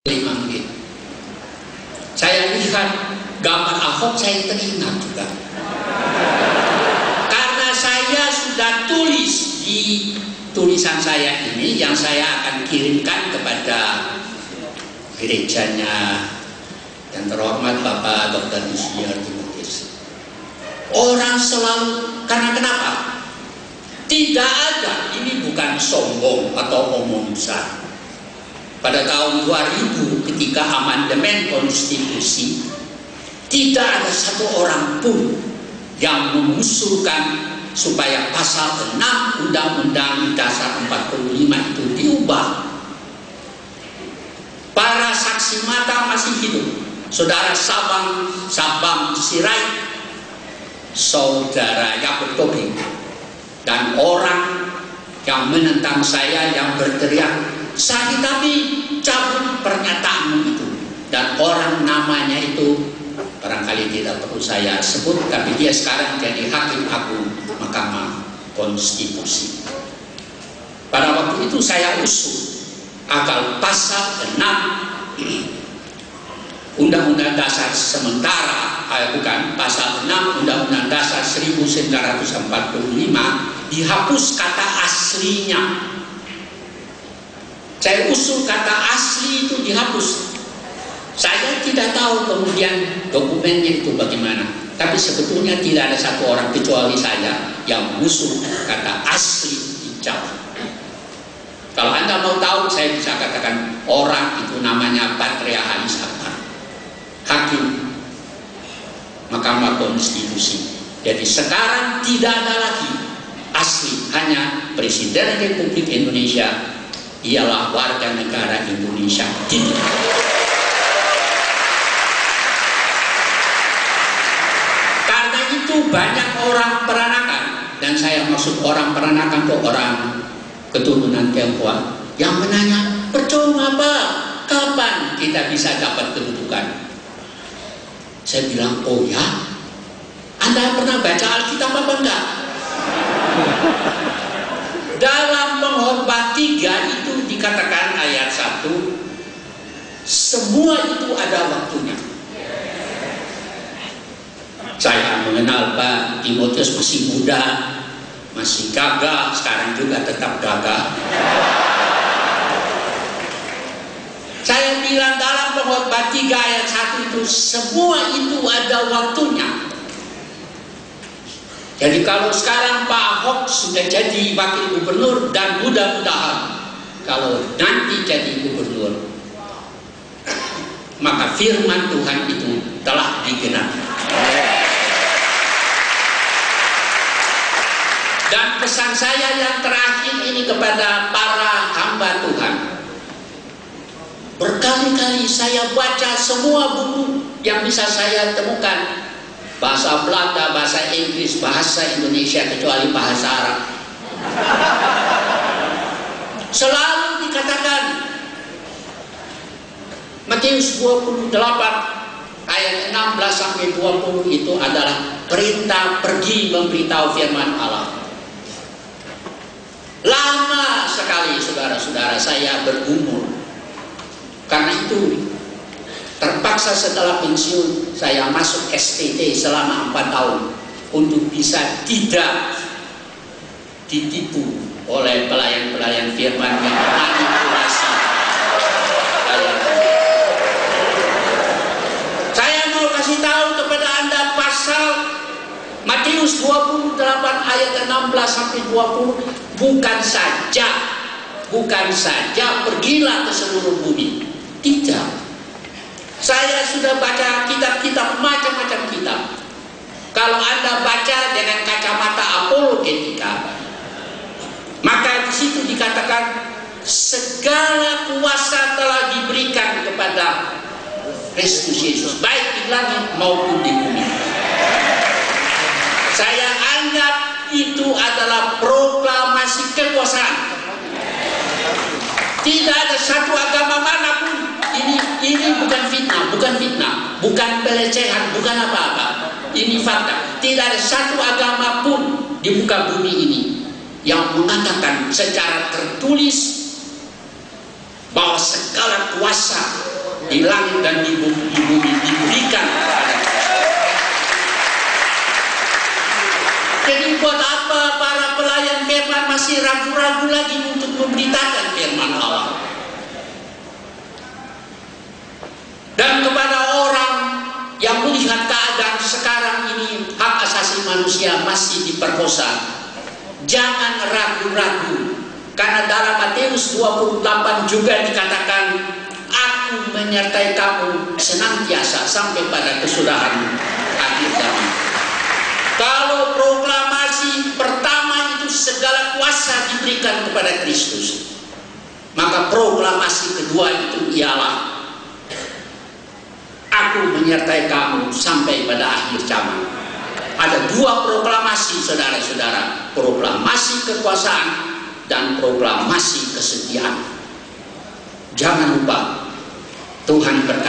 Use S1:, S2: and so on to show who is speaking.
S1: 5 menit. Saya lihat gambar Ahok, saya teringat juga. Karena saya sudah tulis di tulisan saya ini yang saya akan kirimkan kepada gerejanya yang terhormat Bapak Dr. Insinyur Timotius. Orang selalu, karena kenapa? Tidak ada, ini bukan sombong atau omong besar. Pada tahun 2000 ketika amandemen konstitusi, tidak ada satu orang pun yang mengusulkan supaya pasal 6 Undang-Undang Dasar 45 itu diubah. Para saksi mata masih hidup. Saudara Sabang Sirait, Saudara Yakub Tobing, dan orang yang menentang saya yang berteriak, "Sadi tapi cabut pernyataanmu itu." Dan orang namanya itu barangkali tidak perlu saya sebut, tapi dia sekarang jadi Hakim Agung Mahkamah Konstitusi. Pada waktu itu saya usul agar pasal 6 Undang-Undang Dasar sementara, pasal 6 Undang-Undang Dasar 1945 dihapus kata aslinya. Saya usul kata asli itu dihapus. Saya tidak tahu kemudian dokumennya itu bagaimana. Tapi sebetulnya tidak ada satu orang kecuali saya yang mengusul kata asli dicabut. Kalau Anda mau tahu, saya bisa katakan orang itu namanya Patria Hanis Akbar, Hakim Mahkamah Konstitusi. Jadi sekarang tidak ada lagi asli, hanya Presiden Republik Indonesia ialah warga negara Indonesia. Karena itu banyak orang peranakan, dan saya maksud orang peranakan itu orang keturunan Tionghoa yang menanya, percuma Pak, kapan kita bisa dapat kedudukan? Saya bilang, oh ya, Anda pernah baca Alkitab apa enggak? Dalam Pengkhotbah 3 itu dikatakan ayat 1, semua itu ada waktunya. Saya mengenal Pak Timotius masih muda, masih gagah, sekarang juga tetap gagah. Saya bilang dalam Pengkhotbah 3 ayat 1 itu semua itu ada waktunya. Jadi kalau sekarang Pak Ahok sudah jadi wakil gubernur, dan mudah-mudahan kalau nanti jadi gubernur, maka firman Tuhan itu telah digenapi. Dan pesan saya yang terakhir ini kepada para hamba Tuhan, berkali-kali saya baca semua buku yang bisa saya temukan, bahasa Belanda, bahasa Inggris, bahasa Indonesia, kecuali bahasa Arab. Selalu dikatakan Matius 28 ayat 16 sampai 20 itu adalah perintah pergi memberitahu firman Allah. Lama sekali saudara-saudara saya berumur. Karena itu terpaksa setelah pensiun saya masuk STT selama 4 tahun untuk bisa tidak ditipu oleh pelayan-pelayan firman yang manipulasi. Saya mau kasih tahu kepada Anda pasal Matius 28 ayat 16 sampai 20 bukan saja pergilah ke seluruh bumi. Tidak. Saya sudah baca kitab-kitab, macam-macam kitab. Kalau Anda baca dengan kacamata apologetika, maka di situ dikatakan segala kuasa telah diberikan kepada Kristus Yesus, baik di langit maupun di bumi. Saya anggap itu adalah proklamasi kekuasaan. Tidak ada satu agama manapun. Ini bukan fitnah, bukan pelecehan, bukan apa-apa. Ini fakta. Tidak ada satu agama pun di muka bumi ini yang mengatakan secara tertulis bahwa segala kuasa di langit dan di bumi diberikan kepada kita. Jadi buat apa para pelayan firman masih ragu-ragu lagi untuk memberitakan firman Allah? Dan kepada orang yang melihat keadaan sekarang ini hak asasi manusia masih diperkosa, jangan ragu-ragu, karena dalam Matius 28 juga dikatakan, aku menyertai kamu senantiasa sampai pada kesudahan akhir zaman. Kalau proklamasi pertama itu segala kuasa diberikan kepada Kristus, maka proklamasi kedua itu ialah aku menyertai kamu sampai pada akhir zaman. Ada dua proklamasi, saudara-saudara, proklamasi kekuasaan dan proklamasi kesetiaan. Jangan lupa, Tuhan berkata